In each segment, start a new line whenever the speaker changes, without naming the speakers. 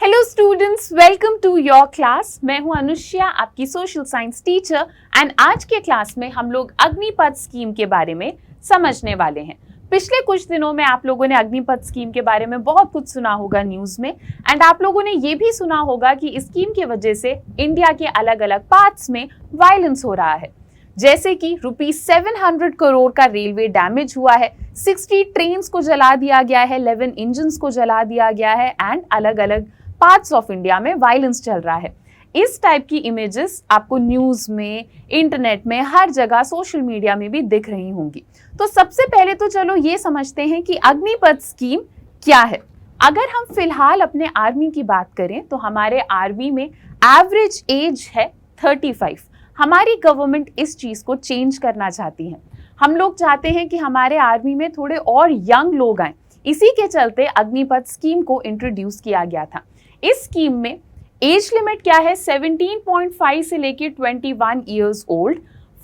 Hello students, welcome to your class. मैं हूं अनुष्या, आपकी सोशल साइंस टीचर। एंड आज के क्लास में हम लोग अग्निपथ स्कीम के बारे में समझने वाले हैं। पिछले कुछ दिनों में आप लोगों ने अग्निपथ स्कीम के बारे में बहुत कुछ सुना होगा न्यूज में, एंड आप लोगों ने ये भी सुना होगा कि इस स्कीम की वजह से इंडिया के अलग अलग पार्ट्स में वायलेंस हो रहा है। जैसे कि ₹700 करोड़ का रेलवे डैमेज हुआ है, 60 ट्रेन्स को जला दिया गया है, 11 इंजन्स को जला दिया गया है, एंड अलग अलग पार्ट्स ऑफ इंडिया में वायलेंस चल रहा है। इस टाइप की इमेजेस आपको न्यूज में, इंटरनेट में, हर जगह सोशल मीडिया में भी दिख रही होंगी। तो सबसे पहले तो चलो ये समझते हैं कि अग्निपथ स्कीम क्या है। अगर हम फिलहाल अपने आर्मी की बात करें तो हमारे आर्मी में एवरेज एज है 35। हमारी गवर्नमेंट इस चीज को चेंज करना चाहती है। हम लोग चाहते हैं कि हमारे आर्मी में थोड़े और यंग लोग आए। इसी के चलते अग्निपथ स्कीम को इंट्रोड्यूस किया गया था। इस स्कीम में एज लिमिट क्या है, 17.5 से लेके 21 ईयर्स ओल्ड।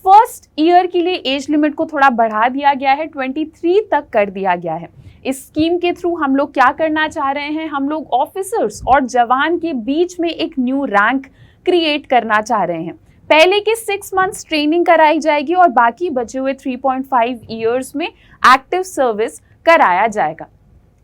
फर्स्ट ईयर के लिए एज लिमिट को थोड़ा बढ़ा दिया गया है, 23 तक कर दिया गया है। इस स्कीम के थ्रू हम लोग क्या करना चाह रहे हैं, हम लोग ऑफिसर्स और जवान के बीच में एक न्यू रैंक क्रिएट करना चाह रहे हैं। पहले के 6 मंथ्स ट्रेनिंग कराई जाएगी और बाकी बचे हुए 3.5 ईयर्स में एक्टिव सर्विस कराया जाएगा।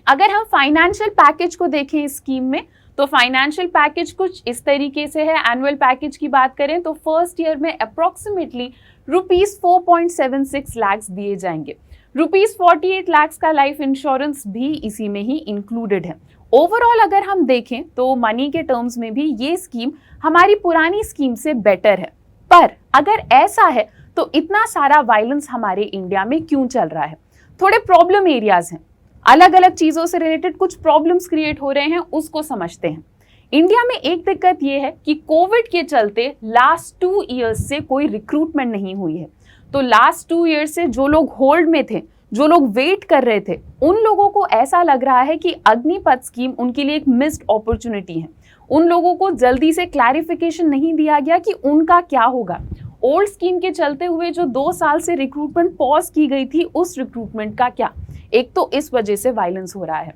अगर हम फाइनेंशियल पैकेज को देखें इस स्कीम में, तो फाइनेंशियल पैकेज कुछ इस तरीके से है। एनुअल पैकेज की बात करें तो फर्स्ट ईयर में अप्रोक्सीमेटली ₹4.76 लाख दिए जाएंगे। ₹48 लाख का लाइफ इंश्योरेंस भी इसी में ही इंक्लूडेड है। ओवरऑल अगर हम देखें तो मनी के टर्म्स में भी ये स्कीम हमारी पुरानी स्कीम से बेटर है। पर अगर ऐसा है तो इतना सारा वायलेंस हमारे इंडिया में क्यों चल रहा है? थोड़े प्रॉब्लम एरियाज हैं, अलग अलग चीजों से रिलेटेड कुछ प्रॉब्लम्स क्रिएट हो रहे हैं, उसको समझते हैं। इंडिया में एक दिक्कत ये है कि कोविड के चलते लास्ट 2 इयर्स से कोई रिक्रूटमेंट नहीं हुई है। तो लास्ट 2 इयर्स से जो लोग होल्ड में थे, जो लोग वेट कर रहे थे, उन लोगों को ऐसा लग रहा है कि अग्निपथ स्कीम उनके लिए एक मिस्ड अपॉर्चुनिटी है। उन लोगों को जल्दी से क्लैरिफिकेशन नहीं दिया गया कि उनका क्या होगा। ओल्ड स्कीम के चलते हुए जो 2 साल से रिक्रूटमेंट पॉज की गई थी, उस रिक्रूटमेंट का क्या? एक तो इस वजह से वायलेंस हो रहा है।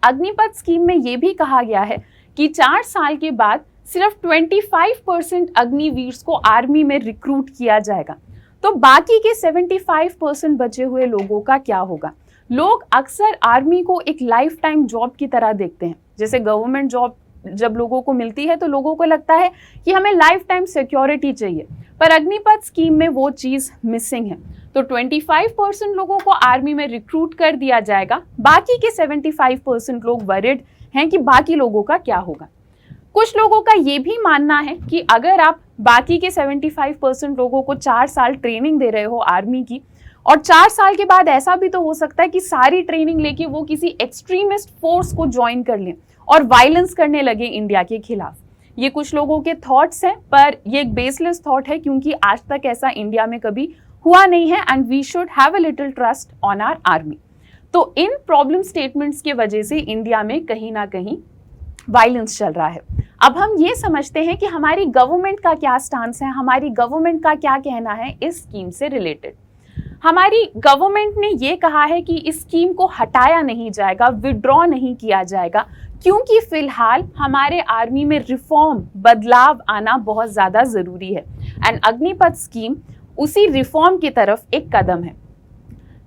अग्निपथ स्कीम में यह भी कहा गया है कि 4 साल के बाद सिर्फ 25% अग्निवीर्स को आर्मी में रिक्रूट किया जाएगा। तो बाकी के 75% बचे हुए लोगों का क्या होगा? लोग अक्सर आर्मी को एक लाइफ टाइम जॉब की तरह देखते हैं। जैसे गवर्नमेंट जॉब जब लोगों को मिलती है तो लोगों को लगता है कि हमें लाइफ टाइम सिक्योरिटी चाहिए, पर अग्निपथ स्कीम में वो चीज मिसिंग है। तो 25% लोगों को आर्मी में रिक्रूट कर दिया जाएगा, बाकी के 75% लोग वरिड हैं कि बाकी लोगों का क्या होगा। कुछ लोगों का ये भी मानना है कि अगर आप बाकी के 75% लोगों को 4 साल ट्रेनिंग दे रहे हो आर्मी की, और 4 साल के बाद ऐसा भी तो हो सकता है कि सारी ट्रेनिंग लेके वो किसी एक्सट्रीमिस्ट फोर्स को ज्वाइन कर लें और वायलेंस करने लगे इंडिया के खिलाफ। ये कुछ लोगों के थॉट्स हैं, पर ये एक बेसलेस थॉट है, क्योंकि आज तक ऐसा इंडिया में कभी हुआ नहीं है। And we should have a little trust on our army. तो इन प्रॉब्लम स्टेटमेंट्स की वजह से इंडिया में कहीं ना कहीं वायलेंस चल रहा है। अब हम ये समझते हैं कि हमारी गवर्नमेंट का क्या स्टांस है, हमारी गवर्नमेंट का क्या कहना है इस स्कीम से रिलेटेड। हमारी गवर्नमेंट ने ये कहा है कि इस स्कीम को हटाया नहीं जाएगा, विड्रॉ नहीं किया जाएगा, क्योंकि फिलहाल हमारे आर्मी में रिफॉर्म, बदलाव आना बहुत ज्यादा जरूरी है। एंड अग्निपथ स्कीम उसी रिफॉर्म की तरफ एक कदम है।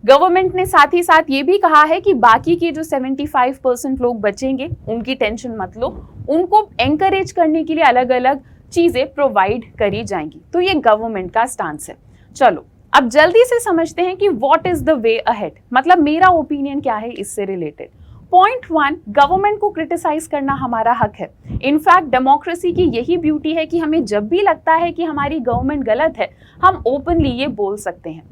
गवर्नमेंट ने साथ ही साथ ये भी कहा है कि बाकी के जो 75% लोग बचेंगे, उनकी टेंशन मत लो, उनको एंकरेज करने के लिए अलग अलग चीजें प्रोवाइड करी जाएंगी। तो ये गवर्नमेंट का स्टांस है। चलो अब जल्दी से समझते हैं कि what is the way ahead, मतलब मेरा ओपिनियन क्या है इससे रिलेटेड। पॉइंट 1, गवर्नमेंट को क्रिटिसाइज करना हमारा हक है। इनफैक्ट डेमोक्रेसी की यही ब्यूटी है कि हमें जब भी लगता है कि हमारी गवर्नमेंट गलत है, हम ओपनली ये बोल सकते हैं।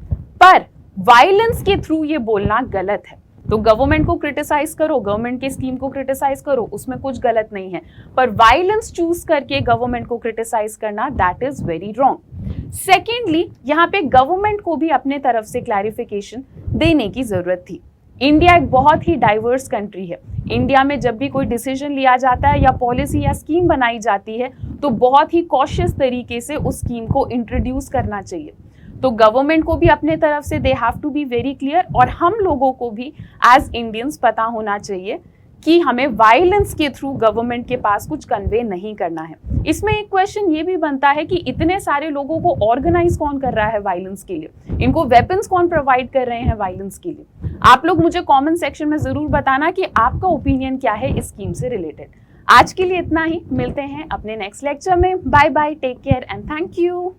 पर वायलेंस के थ्रू ये बोलना गलत है। तो गवर्नमेंट को क्रिटिसाइज करो, गवर्नमेंट के स्कीम को क्रिटिसाइज करो, उसमें कुछ गलत नहीं है, पर वायलेंस चूज करके गवर्नमेंट को क्रिटिसाइज करना, that is very wrong. Secondly, यहाँ पे गवर्नमेंट को भी अपने तरफ से क्लैरिफिकेशन देने की जरूरत थी। इंडिया एक बहुत ही डाइवर्स कंट्री है। इंडिया में जब भी कोई डिसीजन लिया जाता है या पॉलिसी या स्कीम बनाई जाती है, तो बहुत ही कॉशियस तरीके से उस स्कीम को इंट्रोड्यूस करना चाहिए। तो गवर्नमेंट को भी अपने तरफ से they have to be very clear, और हम लोगों को भी एज इंडियंस पता होना चाहिए कि हमें वायलेंस के थ्रू गवर्नमेंट के पास कुछ कन्वे नहीं करना है। इसमें एक क्वेश्चन ये भी बनता है कि इतने सारे लोगों को ऑर्गेनाइज कौन कर रहा है वायलेंस के लिए, इनको वेपन्स कौन प्रोवाइड कर रहे हैं वायलेंस के लिए। आप लोग मुझे कमेंट सेक्शन में जरूर बताना कि आपका ओपिनियन क्या है इस स्कीम से रिलेटेड। आज के लिए इतना ही, मिलते हैं अपने नेक्स्ट लेक्चर में। Bye bye, take care and thank you.